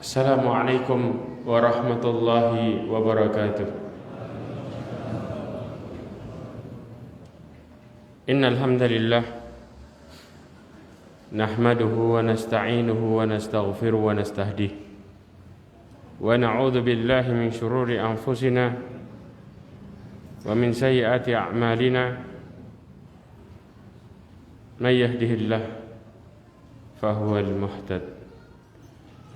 Assalamualaikum warahmatullahi wabarakatuh. Innal hamdalillah nahmaduhu wa nasta'inuhu wa nastaghfiruhu wa nastahdihi wa na'udzu billahi min shururi anfusina wa min sayyiati a'malina. May yahdihillah fahuwal muhtad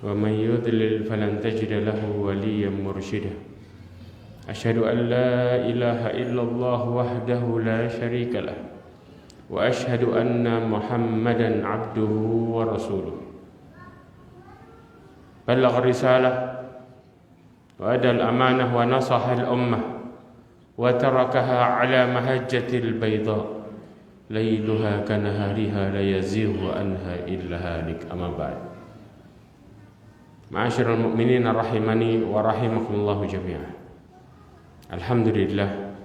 ومن يضلل فلن تجد له وليا مرشدا أشهد أن لا إله إلا الله وحده لا شريك له وأشهد أن محمدا عبده ورسوله بلغ الرسالة وأدى الأمانة ونصح الأمة وتركها على مهجة البيضاء ليلها كنهارها لا يزيغ عنها إلا هالك. أما بعد. Ma'asyiral mu'minin rahimani wa rahimakumullahu jami'an. Alhamdulillah,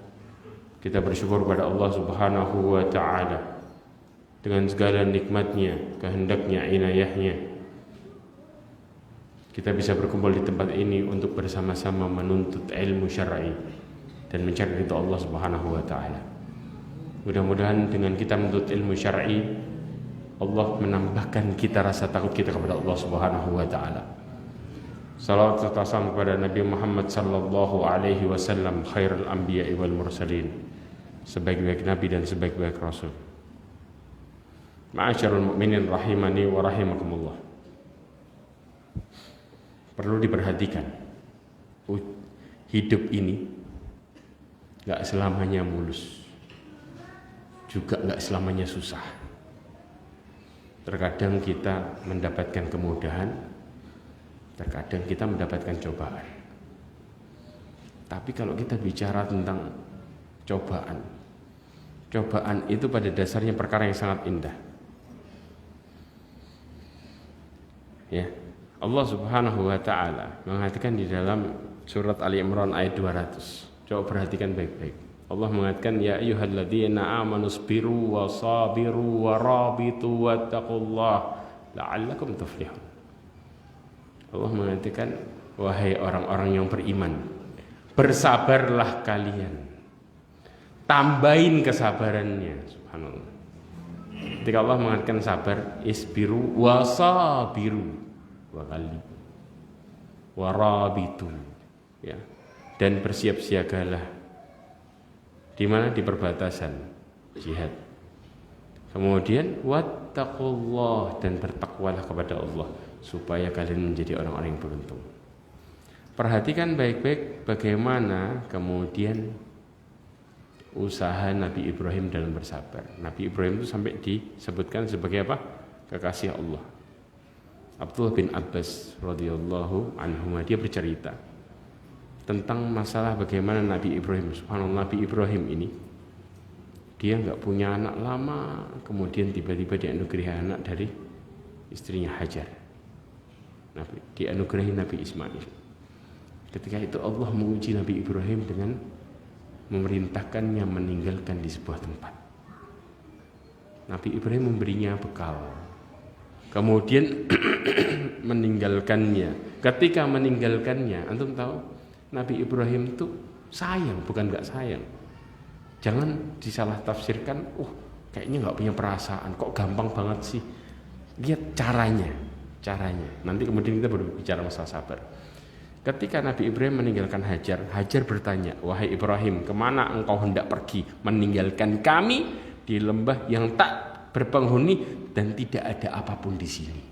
kita bersyukur pada Allah Subhanahu wa ta'ala dengan segala nikmatnya, kehendaknya, inayahnya. Kita bisa berkumpul di tempat ini untuk bersama-sama menuntut ilmu syar'i dan mencari ridha Allah Subhanahu wa ta'ala. Mudah-mudahan dengan kita menuntut ilmu syar'i, Allah menambahkan kita rasa takut kita kepada Allah Subhanahu wa ta'ala. Salawat serta salam kepada Nabi Muhammad sallallahu alaihi wasallam, khairul anbiya'i wal mursalin, sebaik-baik nabi dan sebaik-baik rasul. Ma'asyiral mu'minin rahimani wa rahimakumullah. Perlu diperhatikan, hidup ini gak selamanya mulus, juga gak selamanya susah. Terkadang kita mendapatkan kemudahan, terkadang kita mendapatkan cobaan. Tapi kalau kita bicara tentang cobaan itu pada dasarnya perkara yang sangat indah. Ya, Allah Subhanahu wa ta'ala mengatakan di dalam surat Ali Imran ayat 200. Coba perhatikan baik-baik. Allah mengatakan, ya ayyuhalladzina amanu sabiru wa sabiru wa rabitu wattaqullaha la'allakum tuflihun. Allah mengatakan, wahai orang-orang yang beriman, bersabarlah kalian, tambahin kesabarannya. Subhanallah. Ketika Allah mengatakan sabar, isbiru wasabiru, dua kali, warabitu, ya, dan bersiap-siagalah. Di mana? Di perbatasan jihad. Kemudian wattaqullah, dan bertakwalah kepada Allah, supaya kalian menjadi orang-orang yang beruntung. Perhatikan baik-baik bagaimana kemudian usaha Nabi Ibrahim dalam bersabar. Nabi Ibrahim itu sampai disebutkan sebagai apa? Kekasih Allah. Abdullah bin Abbas radhiyallahu anhu, dia bercerita tentang masalah bagaimana Nabi Ibrahim. Subhanallah, Nabi Ibrahim ini dia nggak punya anak lama, kemudian tiba-tiba dianugerahi anak dari istrinya Hajar. Dianugerahi Nabi Ismail. Ketika itu Allah menguji Nabi Ibrahim dengan memerintahkannya meninggalkan di sebuah tempat. Nabi Ibrahim memberinya bekal, kemudian meninggalkannya. Ketika meninggalkannya, antum tahu Nabi Ibrahim itu sayang, bukan gak sayang. Jangan disalah tafsirkan, kayaknya gak punya perasaan, kok gampang banget sih. Lihat caranya. Nanti kemudian kita berbicara masalah sabar. Ketika Nabi Ibrahim meninggalkan Hajar, Hajar bertanya, wahai Ibrahim, kemana engkau hendak pergi meninggalkan kami di lembah yang tak berpenghuni dan tidak ada apapun di sini?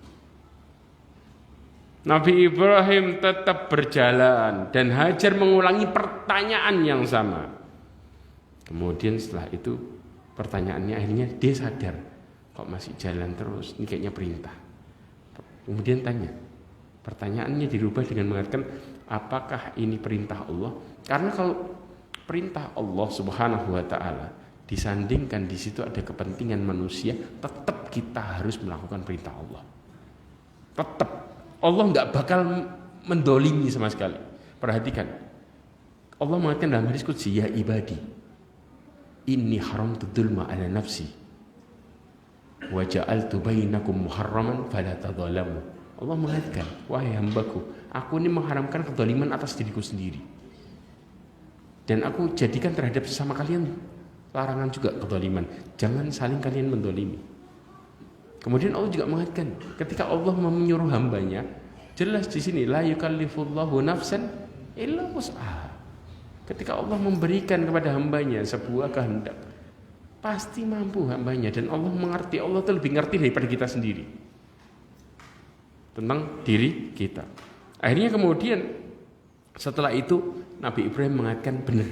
Nabi Ibrahim tetap berjalan dan Hajar mengulangi pertanyaan yang sama. Kemudian setelah itu pertanyaannya, akhirnya dia sadar, kok masih jalan terus, ini kayaknya perintah. Kemudian tanya, pertanyaannya dirubah dengan mengatakan, apakah ini perintah Allah? Karena kalau perintah Allah Subhanahu wa ta'ala disandingkan di situ ada kepentingan manusia, tetap kita harus melakukan perintah Allah. Tetap Allah nggak bakal mendolimi sama sekali. Perhatikan, Allah mengatakan dalam hadis qudsi, ya ibadi, inni haramtu dzulma ala nafsi wa ja'altu bainakum muharraman fala tadzalamu. Allah mengatakan, wahai hambaku, aku ini mengharamkan kezaliman atas diriku sendiri. Dan aku jadikan terhadap sesama kalian larangan juga kezaliman. Jangan saling kalian mendolimi. Kemudian Allah juga mengatakan, ketika Allah menyuruh hambanya, jelas di sini la yukallifullahu nafsan illa wus'aha. Ketika Allah memberikan kepada hambanya sebuah kehendak, pasti mampu hambanya, dan Allah mengerti. Allah itu lebih ngerti daripada kita sendiri tentang diri kita. Akhirnya kemudian setelah itu Nabi Ibrahim mengatakan benar.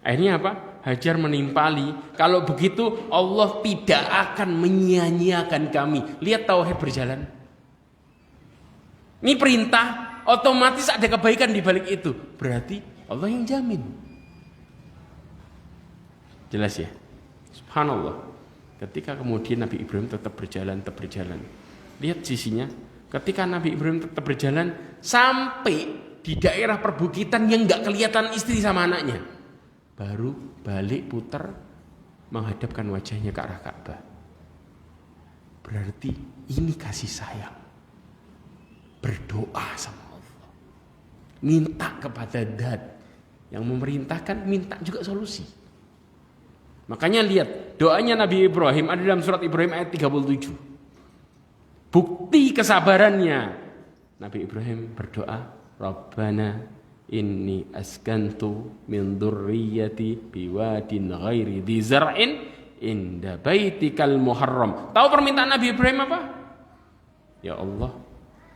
Akhirnya apa? Hajar menimpali, kalau begitu Allah tidak akan menyia-nyiakan kami. Lihat tauhid berjalan. Ini perintah, otomatis ada kebaikan di balik itu. Berarti Allah yang jamin. Jelas ya? Subhanallah. Ketika kemudian Nabi Ibrahim tetap berjalan. Lihat sisinya. Ketika Nabi Ibrahim tetap berjalan sampai di daerah perbukitan yang nggak kelihatan istri sama anaknya, baru balik putar menghadapkan wajahnya ke arah Ka'bah. Berarti ini kasih sayang. Berdoa sama Allah, minta kepada Zat yang memerintahkan, minta juga solusi. Makanya lihat doanya Nabi Ibrahim ada dalam surat Ibrahim ayat 37. Bukti kesabarannya. Nabi Ibrahim berdoa, Rabbana inni askantu min dzurriyyati biwadin ghairi dzi zar'in inda baitikal muharram. Tahu permintaan Nabi Ibrahim apa? Ya Allah,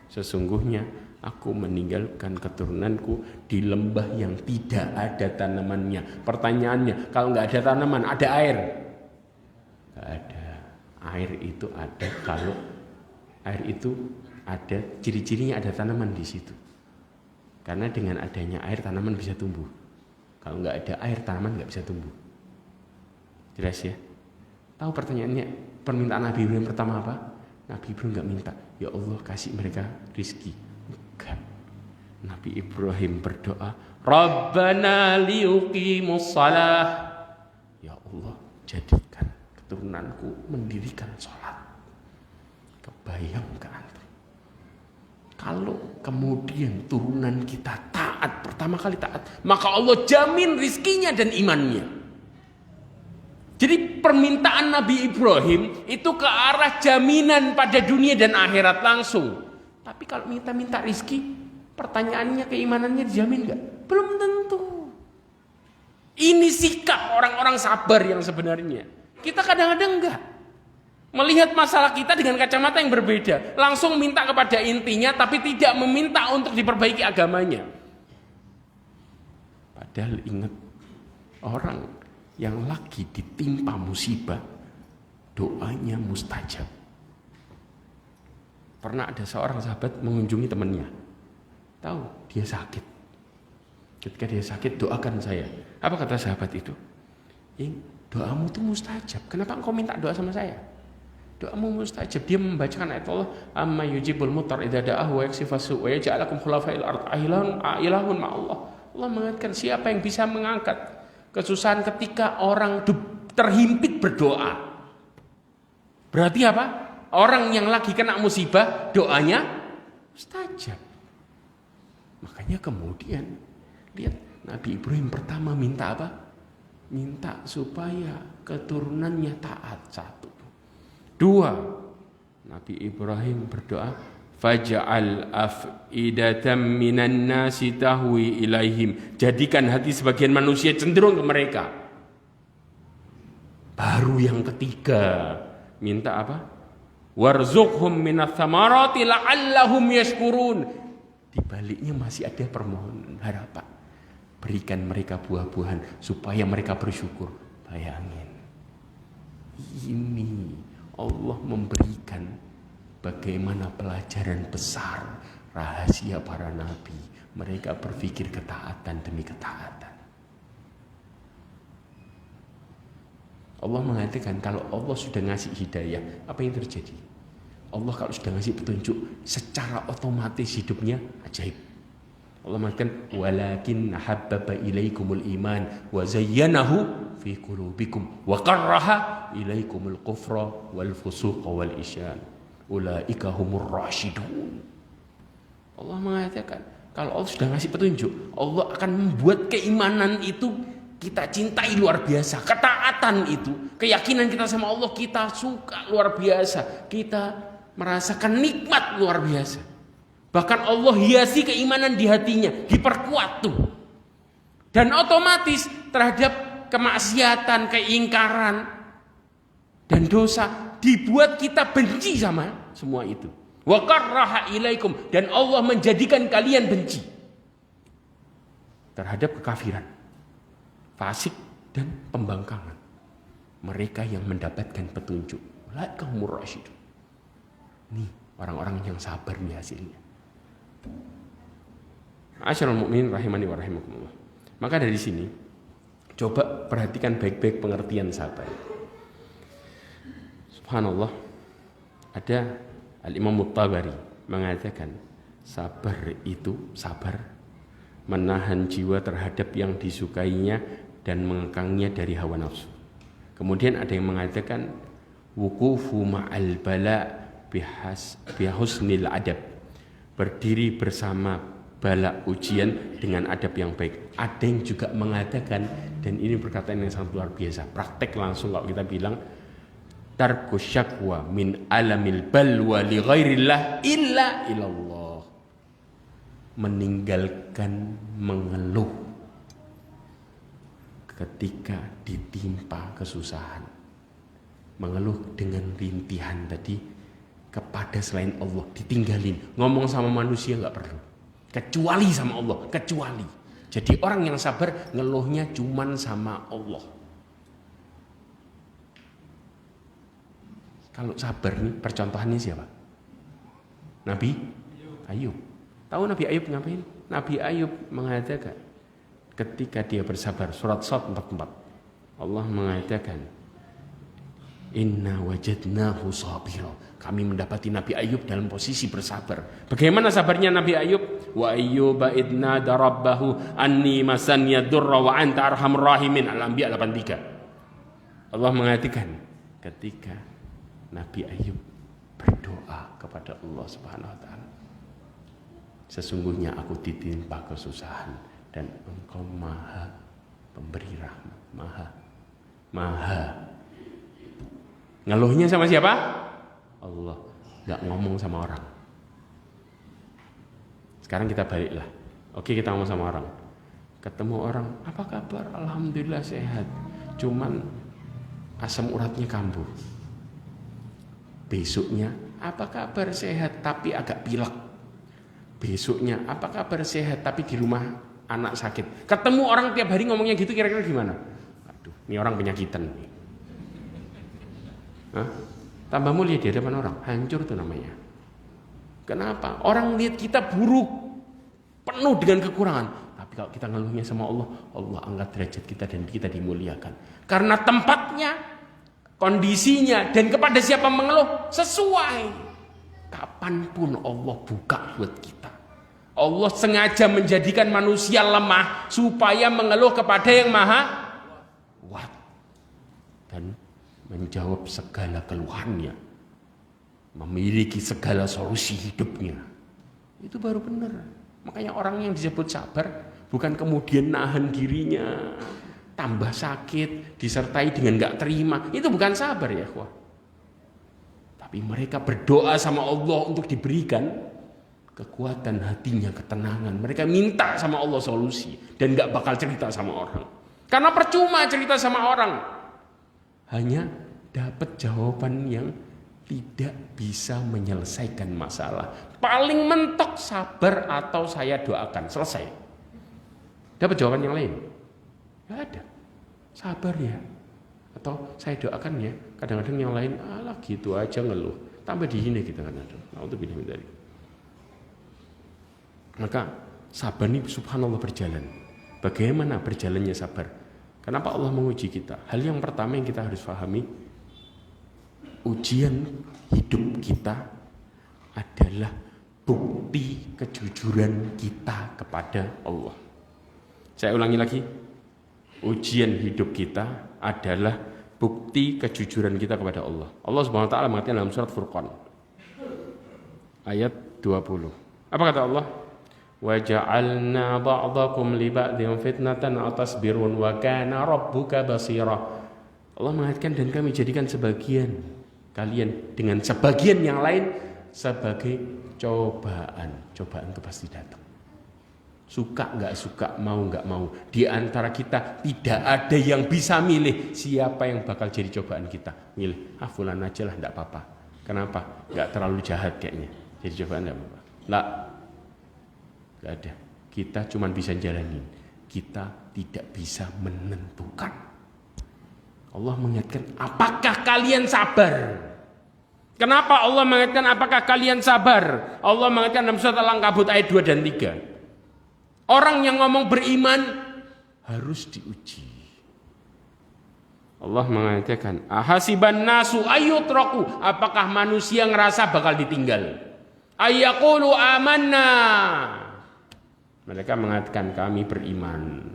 sesungguhnya aku meninggalkan keturunanku di lembah yang tidak ada tanamannya. Pertanyaannya, kalau nggak ada tanaman, ada air? Nggak ada. Air itu ada kalau air itu ada ciri-cirinya, ada tanaman di situ. Karena dengan adanya air tanaman bisa tumbuh. Kalau nggak ada air tanaman nggak bisa tumbuh. Jelas ya? Tahu pertanyaannya, permintaan Nabi Ibrahim pertama apa? Nabi Ibrahim nggak minta, ya Allah kasih mereka rizki. Bukan. Nabi Ibrahim berdoa, Rabbana liyuqimus shalah. Ya Allah, jadikan keturunanku mendirikan sholat. Kebayang ke antum. Kalau kemudian turunan kita taat, pertama kali taat, maka Allah jamin rizkinya dan imannya. Jadi permintaan Nabi Ibrahim itu ke arah jaminan pada dunia dan akhirat langsung. Tapi kalau minta rizki, pertanyaannya keimanannya dijamin gak? Belum tentu. Ini sikap orang-orang sabar yang sebenarnya. Kita kadang-kadang enggak. Melihat masalah kita dengan kacamata yang berbeda. Langsung minta kepada intinya, tapi tidak meminta untuk diperbaiki agamanya. Padahal ingat, orang yang lagi ditimpa musibah, doanya mustajab. Pernah ada seorang sahabat mengunjungi temannya. Tahu, dia sakit. Ketika dia sakit, doakan saya. Apa kata sahabat itu? Doamu itu mustajab. Kenapa engkau minta doa sama saya? Doamu mustajab. Dia membacakan ayat Allah, amma yujibul mutar idza da'ahu wa yaksifasu wa yaj'alakum khulafa'il ard ilahun ma'allah. Allah mengatakan, siapa yang bisa mengangkat kesusahan ketika orang terhimpit berdoa? Berarti apa? Orang yang lagi kena musibah, doanya mustajab. Makanya kemudian lihat, Nabi Ibrahim pertama minta apa? Minta supaya keturunannya taat. 1. 2, Nabi Ibrahim berdoa, faj'al af'idatan minan nasi tahwi ilaihim. Jadikan hati sebagian manusia cenderung ke mereka. Baru yang ketiga, minta apa? Warzuqhum minats tsamarati la'allahum yashkurun. Di baliknya masih ada permohonan, harapan. Berikan mereka buah-buahan supaya mereka bersyukur. Bayangin. Ini Allah memberikan bagaimana pelajaran besar, rahasia para nabi. Mereka berpikir ketaatan demi ketaatan. Allah mengatakan kalau Allah sudah ngasih hidayah, apa yang terjadi? Allah kalau sudah ngasih petunjuk, secara otomatis hidupnya ajaib. Allah mengatakan, walakin habbaba ilaikumul iman wa zayyanahu fi qulubikum wa qarraha ilaikumul kufra wal fusuqa wal isyan. ulaika humur rasyidun. Allah mengatakan kalau Allah sudah ngasih petunjuk, Allah akan membuat keimanan itu kita cintai luar biasa. Ketaatan itu, keyakinan kita sama Allah kita suka luar biasa. Kita merasakan nikmat luar biasa. Bahkan Allah hiasi keimanan di hatinya, diperkuat tuh. Dan otomatis terhadap kemaksiatan, keingkaran, dan dosa dibuat kita benci sama semua itu. Wa karraha ilaikum, dan Allah menjadikan kalian benci terhadap kekafiran, fasik dan pembangkangan. Mereka yang mendapatkan petunjuk, ulaika humur rasyidun. Nih orang-orang yang sabar nih hasilnya. Ma'asyiral mukminin rahimani wa rahimakumullah. Maka dari sini coba perhatikan baik-baik pengertian sabar. Subhanallah, ada Al-Imam At-Tabari mengatakan sabar itu sabar menahan jiwa terhadap yang disukainya dan mengekangnya dari hawa nafsu. Kemudian ada yang mengatakan wuqufu ma'al bala bihusnil adab, berdiri bersama bala ujian dengan adab yang baik. Ada yang juga mengatakan, dan ini perkataan yang sangat luar biasa, praktek langsung kalau kita bilang, tarku syakwa min alamil balwa li ghairillah illa ilallah, meninggalkan mengeluh ketika ditimpa kesusahan, mengeluh dengan rintihan tadi kepada selain Allah, ditinggalin. Ngomong sama manusia nggak perlu, kecuali sama Allah, kecuali. Jadi orang yang sabar ngeluhnya cuman sama Allah. Kalau sabar nih percontohannya siapa? Nabi Ayub. Tahu Nabi Ayub ngapain? Nabi Ayub mengatakan ketika dia bersabar, surat Shad 44. Allah mengatakan inna wajadnahu sabira. Kami mendapati Nabi Ayub dalam posisi bersabar. Bagaimana sabarnya Nabi Ayub? Wa ayyuba idna darabbahu anni masannya durra wa anta arhamur rahimin. Al-Anbiya 83. Allah mengatakan ketika Nabi Ayub berdoa kepada Allah Subhanahu wa taala, sesungguhnya aku ditimpa kesusahan dan Engkau Maha Pemberi rahmat, Maha. Ngeluhnya sama siapa? Allah. Enggak ngomong sama orang. Sekarang kita baliklah. Oke, kita ngomong sama orang. Ketemu orang, apa kabar? Alhamdulillah sehat. Cuman asam uratnya kambuh. Besoknya, apa kabar? Sehat tapi agak pilek. Besoknya, apa kabar? Sehat tapi di rumah anak sakit. Ketemu orang tiap hari ngomongnya gitu, kira-kira gimana? Aduh, ini orang penyakitan. Hah? Tambah mulia di hadapan orang, hancur tuh namanya. Kenapa? Orang lihat kita buruk, penuh dengan kekurangan. Tapi kalau kita ngeluhnya sama Allah, Allah angkat derajat kita dan kita dimuliakan. Karena tempatnya, kondisinya, dan kepada siapa mengeluh sesuai. Kapanpun Allah buka buat kita. Allah sengaja menjadikan manusia lemah supaya mengeluh kepada yang maha kuat dan menjawab segala keluhannya, memiliki segala solusi hidupnya. Itu baru benar. Makanya orang yang disebut sabar bukan kemudian nahan dirinya, tambah sakit, disertai dengan gak terima. Itu bukan sabar ya, wah. Tapi mereka berdoa sama Allah untuk diberikan kekuatan hatinya, ketenangan. Mereka minta sama Allah solusi dan gak bakal cerita sama orang. Karena percuma cerita sama orang. Hanya dapat jawaban yang tidak bisa menyelesaikan masalah. Paling mentok sabar atau saya doakan, selesai. Dapat jawaban yang lain? Gak ada. Sabar ya, atau saya doakan ya. Kadang-kadang yang lain, alah gitu aja ngeluh. Tambah dihina kita kan ada. Nauzubillah min dzalik. Maka sabar ini subhanallah berjalan. Bagaimana berjalannya sabar? Kenapa Allah menguji kita? Hal yang pertama yang kita harus pahami, ujian hidup kita adalah bukti kejujuran kita kepada Allah. Saya ulangi lagi. Ujian hidup kita adalah bukti kejujuran kita kepada Allah. Allah Subhanahu wa taala mengatakan dalam surat Furqan, ayat 20. Apa kata Allah? Wa ja'alna ba'dakum li ba'din fitnatan atasbirun wa kana rabbuka basira. Allah mengatakan dan kami jadikan sebagian kalian dengan sebagian yang lain sebagai cobaan. Cobaan itu pasti datang. Suka nggak suka, mau nggak mau. Di antara kita tidak ada yang bisa milih siapa yang bakal jadi cobaan kita. Milih, fulan aja lah, nggak apa-apa. Kenapa? Nggak terlalu jahat kayaknya. Jadi cobaan nggak apa-apa. Lah, nggak ada. Kita cuma bisa jalanin. Kita tidak bisa menentukan. Allah mengingatkan, apakah kalian sabar? Kenapa Allah mengingatkan apakah kalian sabar? Allah mengingatkan dalam surat Al-Ankabut ayat 2 dan 3. Orang yang ngomong beriman harus diuji. Allah mengatakan, ahasiban nasu ayyutraku, apakah manusia ngerasa bakal ditinggal? Ayyaqulu amanna, mereka mengatakan kami beriman.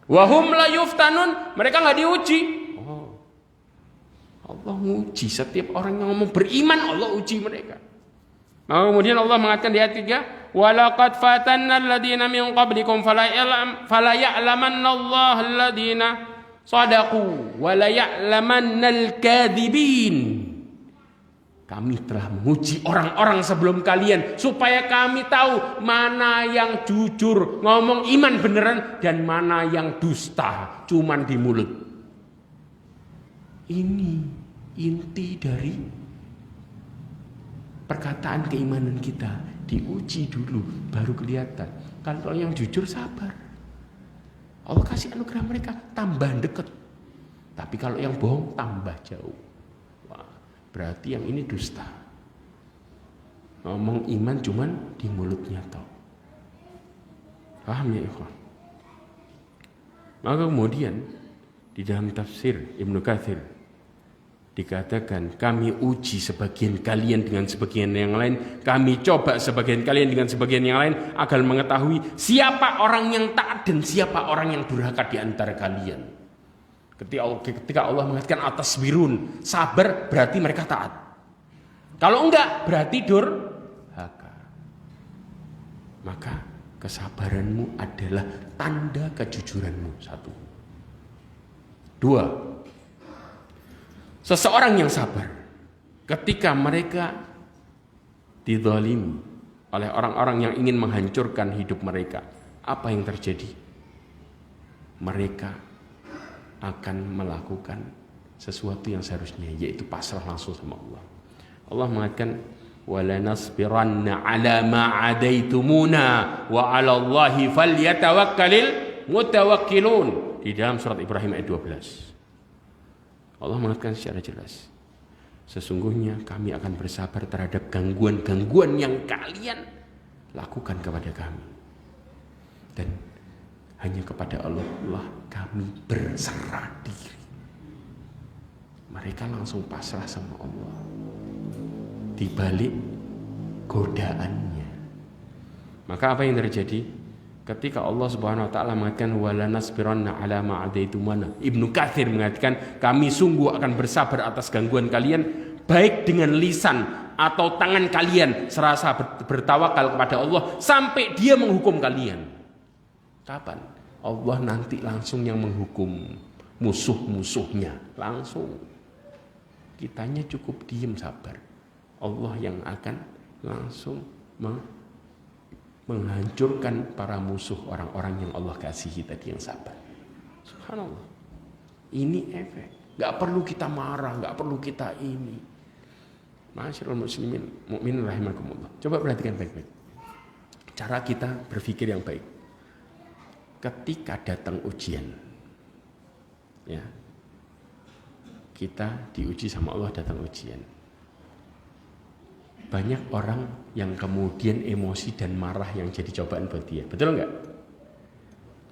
Wahum la yuftanun, mereka nggak diuji. Oh, Allah menguji setiap orang yang ngomong beriman, Allah uji mereka. Maka kemudian Allah mengatakan di ayat 3, walaqad fatanna alladziina min qablikum fala ya'lamanna Allahu alladziina shadaqu wa la ya'lamannal kadzibin. Kami telah menguji orang-orang sebelum kalian supaya kami tahu mana yang jujur ngomong iman beneran dan mana yang dusta cuman di mulut. Ini inti dari perkataan keimanan kita, diuji dulu baru kelihatan. Kalau yang jujur sabar, Allah kasih anugerah mereka tambah dekat. Tapi kalau yang bohong tambah jauh. Wah, berarti yang ini dusta. Ngomong iman cuman di mulutnya toh. Paham ya ikhwan? Maka kemudian di dalam tafsir Ibnu Katsir dikatakan kami uji sebagian kalian dengan sebagian yang lain, kami coba sebagian kalian dengan sebagian yang lain agar mengetahui siapa orang yang taat dan siapa orang yang durhaka di antara kalian. Ketika Allah mengatakan atas birun, sabar berarti mereka taat. Kalau enggak berarti durhaka. Maka kesabaranmu adalah tanda kejujuranmu. 1. 2. Seseorang yang sabar ketika mereka dizalimi oleh orang-orang yang ingin menghancurkan hidup mereka, apa yang terjadi? Mereka akan melakukan sesuatu yang seharusnya, yaitu pasrah langsung sama Allah. Allah mengatakan wala nasbiranna ala ma adaitumuna wa 'ala Allahi falyatawakkalul mutawakkilun di dalam surat Ibrahim ayat 12. Allah mengatakan secara jelas, sesungguhnya kami akan bersabar terhadap gangguan-gangguan yang kalian lakukan kepada kami. Dan hanya kepada Allah kami berserah diri. Mereka langsung pasrah sama Allah. Di balik godaannya. Maka apa yang terjadi? Ketika Allah Subhanahu wa taala mengatakan wala nasbiranna ala ma adaitumana, Ibnu Katsir mengatakan kami sungguh akan bersabar atas gangguan kalian baik dengan lisan atau tangan kalian serasa bertawakal kepada Allah sampai Dia menghukum kalian. Kapan? Allah nanti langsung yang menghukum musuh-musuhnya langsung. Kitanya cukup diem sabar. Allah yang akan langsung menghancurkan para musuh orang-orang yang Allah kasihi tadi yang sabar. Subhanallah. Ini efek. Gak perlu kita marah, gak perlu kita ini. Masyaallah muslimin, mukminin rahimakumullah. Coba perhatikan baik-baik. Cara kita berpikir yang baik. Ketika datang ujian, ya, kita diuji sama Allah, datang ujian. Banyak orang yang kemudian emosi dan marah yang jadi cobaan buat dia. Betul enggak?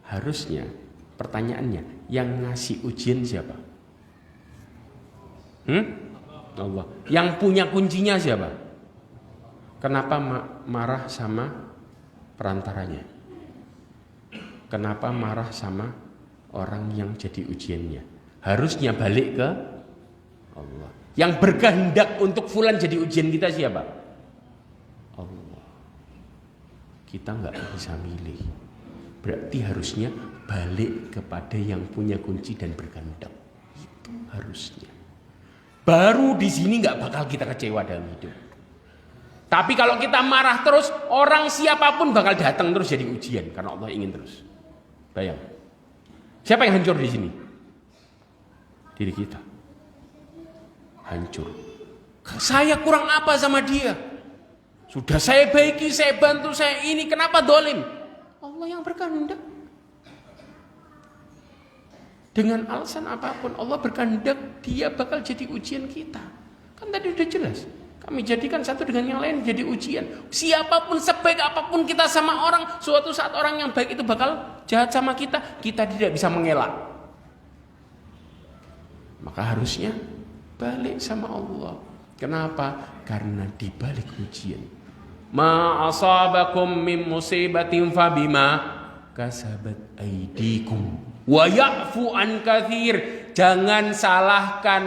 Harusnya pertanyaannya, yang ngasih ujian siapa? Allah. Yang punya kuncinya siapa? Kenapa marah sama perantaranya? Kenapa marah sama orang yang jadi ujiannya? Harusnya balik ke Allah. Yang berkehendak untuk fulan jadi ujian kita siapa? Allah. Kita nggak bisa milih. Berarti harusnya balik kepada yang punya kunci dan berkehendak. Itu harusnya. Baru di sini nggak bakal kita kecewa dalam hidup. Tapi kalau kita marah terus, orang siapapun bakal datang terus jadi ujian karena Allah ingin terus. Bayang. Siapa yang hancur di sini? Diri kita. Hancur. Saya kurang apa sama dia? Sudah saya baiki, saya bantu, saya ini, kenapa dolim? Allah yang berkehendak. Dengan alasan apapun Allah berkehendak, dia bakal jadi ujian kita. Kan tadi udah jelas. Kami jadikan satu dengan yang lain jadi ujian. Siapapun, sebaik apapun kita sama orang, suatu saat orang yang baik itu bakal jahat sama kita. Kita tidak bisa mengelak. Maka harusnya balik sama Allah. Kenapa? Karena di balik ujian. Ma asabakum min musibatin fabima kasabat aydikum wa ya'fu an katsir. Jangan salahkan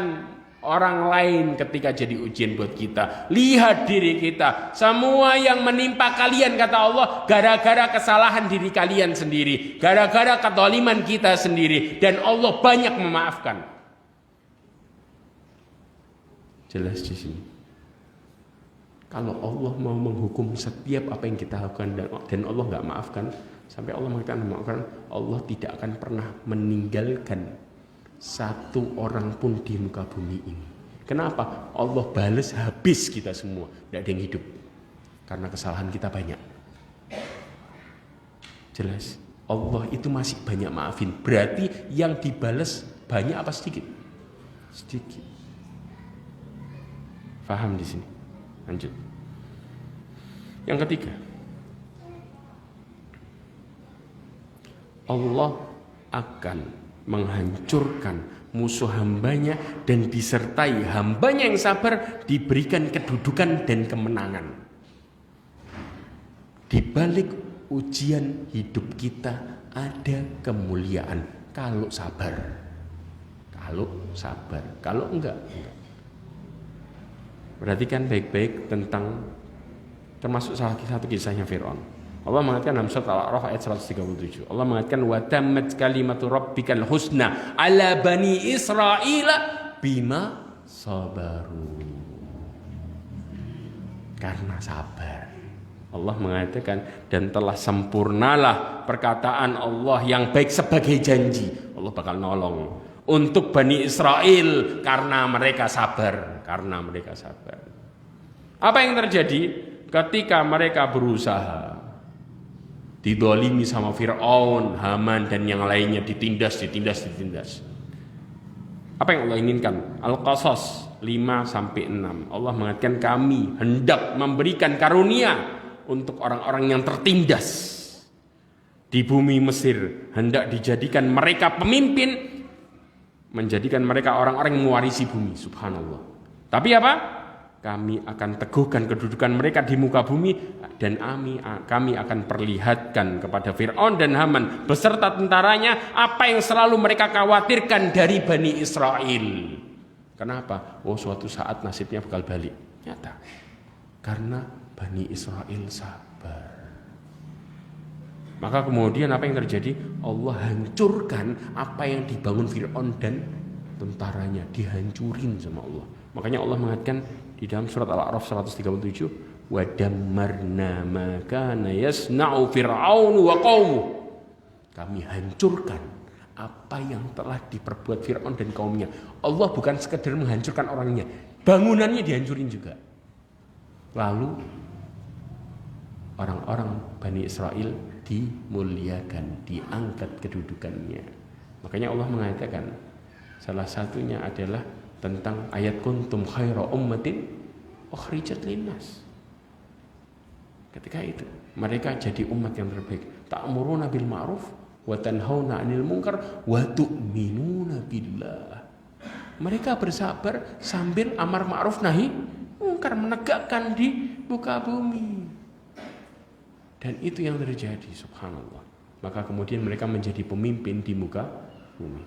orang lain ketika jadi ujian buat kita. Lihat diri kita. Semua yang menimpa kalian, kata Allah, gara-gara kesalahan diri kalian sendiri, gara-gara kezaliman kita sendiri, dan Allah banyak memaafkan. Jelas di sini. Kalau Allah mau menghukum setiap apa yang kita lakukan dan Allah nggak maafkan, sampai Allah mengatakan Allah tidak akan pernah meninggalkan satu orang pun di muka bumi ini. Kenapa? Allah balas habis kita semua, tidak ada yang hidup karena kesalahan kita banyak. Jelas. Allah itu masih banyak maafin. Berarti yang dibalas banyak apa sedikit? Sedikit. Faham di sini? Lanjut. Yang ketiga, Allah akan menghancurkan musuh hambanya dan disertai hambanya yang sabar diberikan kedudukan dan kemenangan. Di balik ujian hidup kita ada kemuliaan kalau sabar. Kalau sabar, kalau enggak. Perhatikan baik-baik tentang termasuk salah satu kisahnya Fir'aun. Allah mengatakan dalam surat Al-A'raf ayat 137. Allah mengatakan wa tammat kalimatu rabbikal husna ala bani Israila bima sabaru. Karena sabar. Allah mengatakan dan telah sempurnalah perkataan Allah yang baik sebagai janji. Allah bakal nolong untuk Bani Israel karena mereka sabar. Apa yang terjadi ketika mereka berusaha didolimi sama Fir'aun, Haman dan yang lainnya, ditindas. Apa yang Allah inginkan? Al-Qasas 5-6. Allah mengatakan kami hendak memberikan karunia untuk orang-orang yang tertindas di bumi Mesir, hendak dijadikan mereka pemimpin, menjadikan mereka orang-orang yang mewarisi bumi. Subhanallah. Tapi apa? Kami akan teguhkan kedudukan mereka di muka bumi dan kami akan perlihatkan kepada Fir'aun dan Haman beserta tentaranya apa yang selalu mereka khawatirkan dari Bani Israel. Kenapa? Suatu saat nasibnya bakal balik. Nyata. Karena Bani Israel sabar. Maka kemudian apa yang terjadi? Allah hancurkan apa yang dibangun Fir'aun dan tentaranya, dihancurin sama Allah. Makanya Allah mengatakan di dalam surat Al-A'raf 137, wa dammarna ma kana yasna'u fir'aun wa qaumuh. Kami hancurkan apa yang telah diperbuat Fir'aun dan kaumnya. Allah bukan sekedar menghancurkan orangnya, bangunannya dihancurin juga. Lalu orang-orang Bani Israel dimuliakan, diangkat kedudukannya. Makanya Allah mengatakan salah satunya adalah tentang ayat kuntum khaira ummatin ukhrijat linnas. Ketika itu mereka jadi umat yang terbaik, ta'muruna bil ma'ruf wa tanhauna 'anil munkar wa tu'minuna billah. Mereka bersabar sambil amar ma'ruf nahi munkar, menegakkan di muka bumi. Dan itu yang terjadi, subhanallah. Maka kemudian mereka menjadi pemimpin di muka bumi.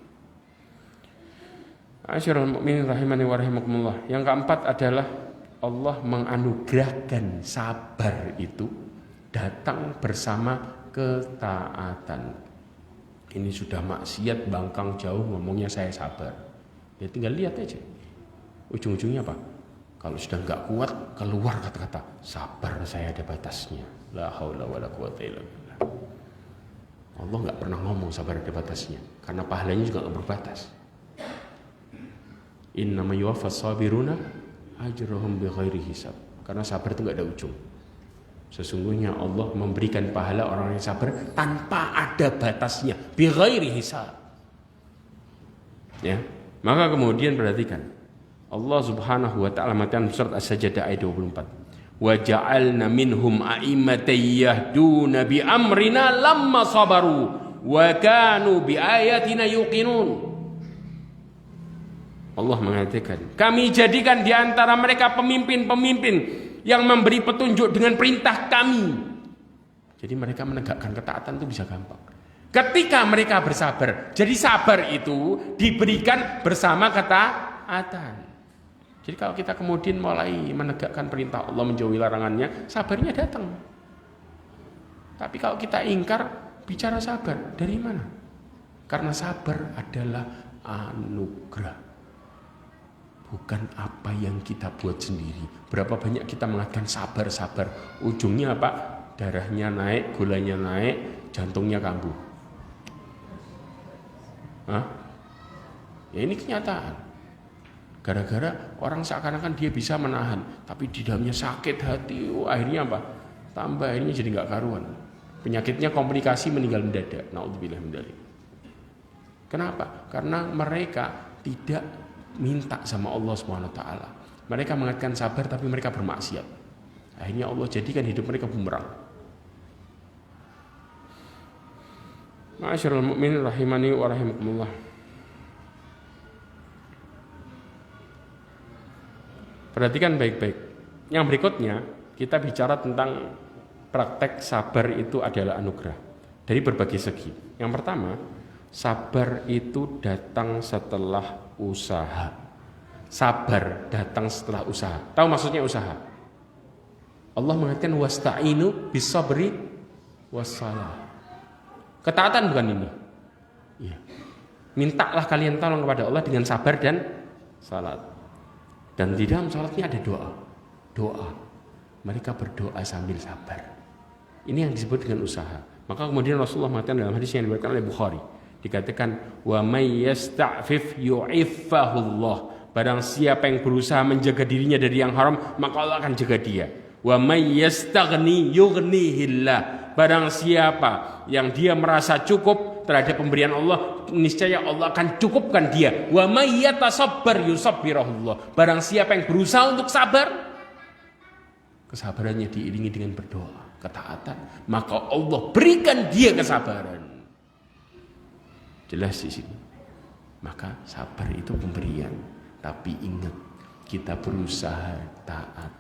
Asyarul mu'minin rahimani wa rahimakumullah. Yang keempat adalah Allah menganugerahkan sabar itu datang bersama ketaatan. Ini sudah maksiat bangkang jauh ngomongnya saya sabar. Ya tinggal lihat aja. Ujung-ujungnya apa? Kalau sudah nggak kuat keluar kata-kata sabar saya ada batasnya. La haula wala quwata illa billah. Allah nggak pernah ngomong sabar ada batasnya karena pahalanya juga nggak berbatas. Innama yuwaffas sabiruna ajrahum bighairi hisab. Karena sabar itu nggak ada ujung. Sesungguhnya Allah memberikan pahala orang yang sabar tanpa ada batasnya, bighairi hisab. Ya, maka kemudian perhatikan Allah Subhanahu wa taala mengatakan surat As-Sajdah ayat 24. Wa ja'alna minhum a'immatan yahduna bi amrina lamma sabaru wa kanu bi ayatina yuqinun. Allah mengatakan, kami jadikan di antara mereka pemimpin-pemimpin yang memberi petunjuk dengan perintah kami. Jadi mereka menegakkan ketaatan itu bisa gampang. Ketika mereka bersabar. Jadi sabar itu diberikan bersama ketaatan. Jadi kalau kita kemudian mulai menegakkan perintah Allah, menjauhi larangannya, sabarnya datang. Tapi kalau kita ingkar, bicara sabar, dari mana? Karena sabar adalah anugerah. Bukan apa yang kita buat sendiri. Berapa banyak kita mengatakan sabar. Ujungnya apa? Darahnya naik, gulanya naik, jantungnya kambuh. Hah? Ya ini kenyataan. Gara-gara orang seakan-akan dia bisa menahan, tapi di dalamnya sakit hati. Akhirnya apa? Tambah akhirnya jadi nggak karuan. Penyakitnya komplikasi, meninggal mendadak. Naudzubillah min dzalik. Kenapa? Karena mereka tidak minta sama Allah SWT. Mereka mengatakan sabar tapi mereka bermaksiat. Akhirnya Allah jadikan hidup mereka bumerang. Ma'asyiral mu'minin rahimani wa rahimakumullah. Perhatikan baik-baik. Yang berikutnya kita bicara tentang praktek sabar itu adalah anugerah dari berbagai segi. Yang pertama, sabar itu datang setelah usaha. Sabar datang setelah usaha. Tahu maksudnya usaha? Allah mengatakan wasta'inu bis-sabri was-salah. Ketaatan bukan ini. Ya. Mintalah kalian tolong kepada Allah dengan sabar dan salat. Dan di dalam salatnya ada doa. Doa. Mereka berdoa sambil sabar. Ini yang disebut dengan usaha. Maka kemudian Rasulullah mengatakan dalam hadis yang diriwayatkan oleh Bukhari, dikatakan wa may yasta'fif yu'iffahullah. Barang siapa yang berusaha menjaga dirinya dari yang haram, maka Allah akan jaga dia. Wa may yastaghni yughnihillah. Barang siapa yang dia merasa cukup terhadap pemberian Allah, niscaya Allah akan cukupkan dia. Wa may yatasabbar yusabbirahullah. Barang siapa yang berusaha untuk sabar, kesabarannya diiringi dengan berdoa, ketaatan, maka Allah berikan dia kesabaran. Jelas di sini. Maka sabar itu pemberian. Tapi ingat, kita berusaha taat,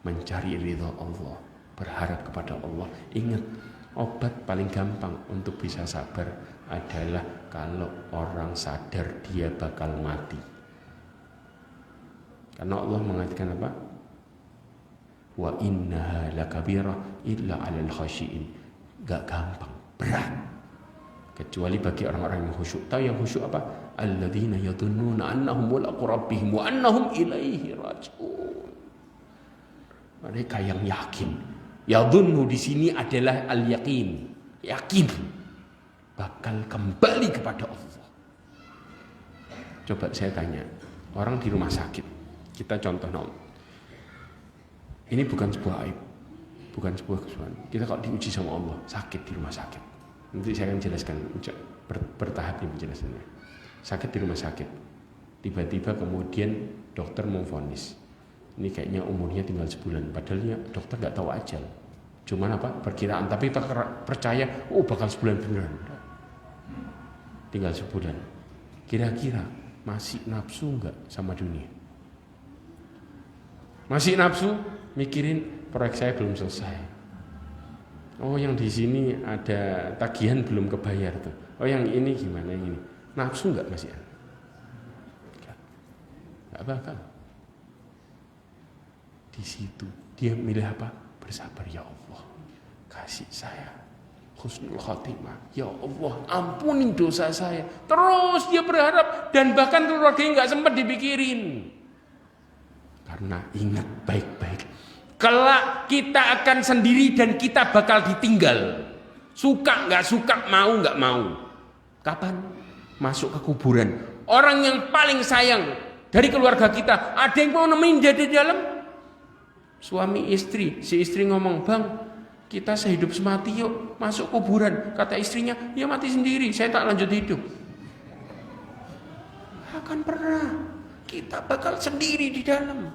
mencari ridha Allah, berharap kepada Allah. Ingat, obat paling gampang untuk bisa sabar adalah kalau orang sadar dia bakal mati. Karena Allah mengatakan apa? Wa innaha lakabirah illa 'alal khashiin. Gak gampang, berat. Kecuali bagi orang-orang yang khusyuk. Tahu yang khusyuk apa? Alladzina yadhunnuna annahum mulaqu rabbihim wa annahum ilaihi raji'un. Mereka yang yakin. Yadhunnu di sini adalah al-yaqin. Yakin bakal kembali kepada Allah. Coba saya tanya, orang di rumah sakit. Kita contoh ini bukan sebuah aib, bukan sebuah kesalahan. Kita kalau diuji sama Allah, sakit di rumah sakit. Nanti saya akan jelaskan bertahap nih penjelasannya. Sakit di rumah sakit, tiba-tiba kemudian dokter memvonis ini kayaknya umurnya tinggal sebulan, padahal ya dokter nggak tahu ajal, cuman apa perkiraan, tapi percaya bakal sebulan beneran, tinggal sebulan. Kira-kira masih nafsu nggak sama dunia? Masih nafsu mikirin proyek saya belum selesai, yang di sini ada tagihan belum kebayar tuh, yang ini gimana ini. Nafsu enggak masih? Enggak bakal. Di situ dia milih apa? Bersabar. Ya Allah, kasih saya husnul khotimah. Ya Allah, ampuni dosa saya. Terus dia berharap, dan bahkan keluarganya nggak sempat dipikirin. Karena ingat baik-baik, kelak kita akan sendiri dan kita bakal ditinggal. Suka nggak suka, mau nggak mau. Kapan? Masuk ke kuburan. Orang yang paling sayang dari keluarga kita, ada yang mau nemenin dia di dalam? Suami istri, si istri ngomong, bang, kita sehidup semati yuk masuk kuburan. Kata istrinya, ya mati sendiri, saya tak lanjut hidup. Akan pernah, kita bakal sendiri di dalam.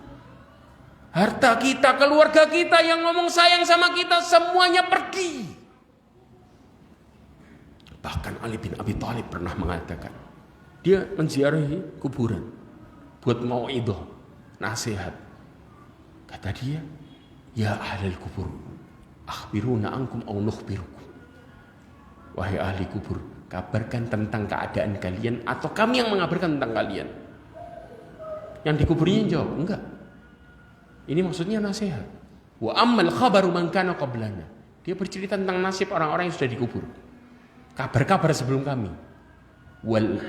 Harta kita, keluarga kita yang ngomong sayang sama kita, semuanya pergi. Bahkan Ali bin Abi Thalib pernah mengatakan, dia menziarahi kuburan buat mau'idhah, nasihat. Kata dia, ya ahlul kubur, akhbiruna ankum au nukhbirukum. Wahai ahli kubur, kabarkan tentang keadaan kalian atau kami yang mengabarkan tentang kalian. Yang di kuburnya jawab, enggak. Ini maksudnya nasihat. Wa ammal khabaru man kana qablana. Dia bercerita tentang nasib orang-orang yang sudah dikubur. Kabar-kabar sebelum kami. Wal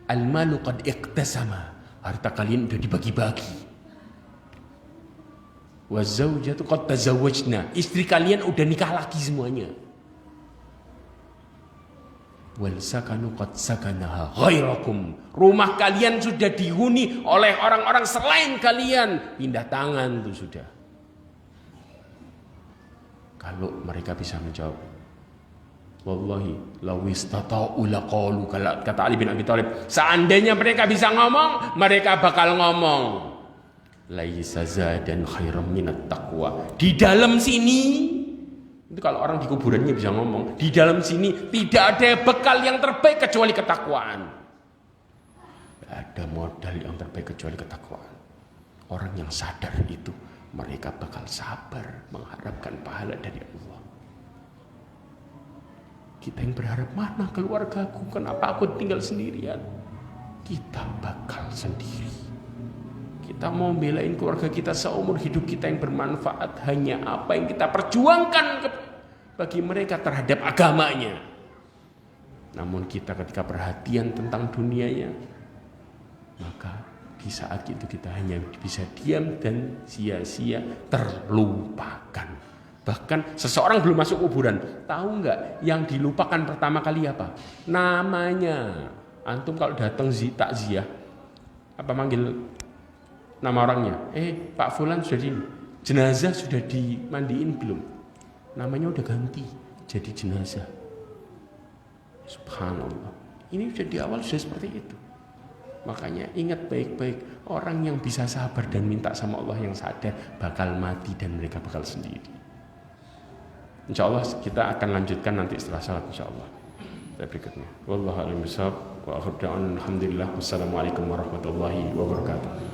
almalu qad iqtasama. Harta kalian sudah dibagi-bagi. Wa zaujatu qad tazawwajna. Istri kalian udah nikah lagi semuanya. Wal sakanu qad sakanaha ghairakum. Rumah kalian sudah dihuni oleh orang-orang selain kalian. Pindah tangan tuh sudah. Kalau mereka bisa menjawab, wallahi law istata'u laqalu, kata Ali bin Abi Thalib, seandainya mereka bisa ngomong, mereka bakal ngomong, laisa zadan khairam minat taqwa. Di dalam sini, itu kalau orang di kuburannya bisa ngomong, di dalam sini tidak ada bekal yang terbaik kecuali ketakwaan. Tidak ada modal yang terbaik kecuali ketakwaan. Orang yang sadar itu, mereka bakal sabar mengharapkan pahala dari Allah. Kita yang berharap, mana keluargaku, kenapa aku tinggal sendirian? Kita bakal sendiri. Kita mau belain keluarga kita seumur hidup kita yang bermanfaat hanya apa yang kita perjuangkan bagi mereka terhadap agamanya. Namun kita ketika perhatian tentang dunianya, maka di saat itu kita hanya bisa diam dan sia-sia, terlupakan. Bahkan seseorang belum masuk kuburan, tahu nggak yang dilupakan pertama kali apa? Namanya. Antum kalau datang takziah, apa manggil nama orangnya? Pak Fulan sudah di jenazah sudah dimandiin belum? Namanya udah ganti jadi jenazah. Subhanallah. Ini sudah di awal sudah seperti itu. Makanya ingat baik-baik, orang yang bisa sabar dan minta sama Allah yang sadar bakal mati dan mereka bakal sendiri. Insya Allah kita akan lanjutkan nanti setelah salat insya Allah. Berikutnya. Wallahu a'lam bishawab. Wa akhiru da'wana alhamdulillah. Wassalamualaikum warahmatullahi wabarakatuh.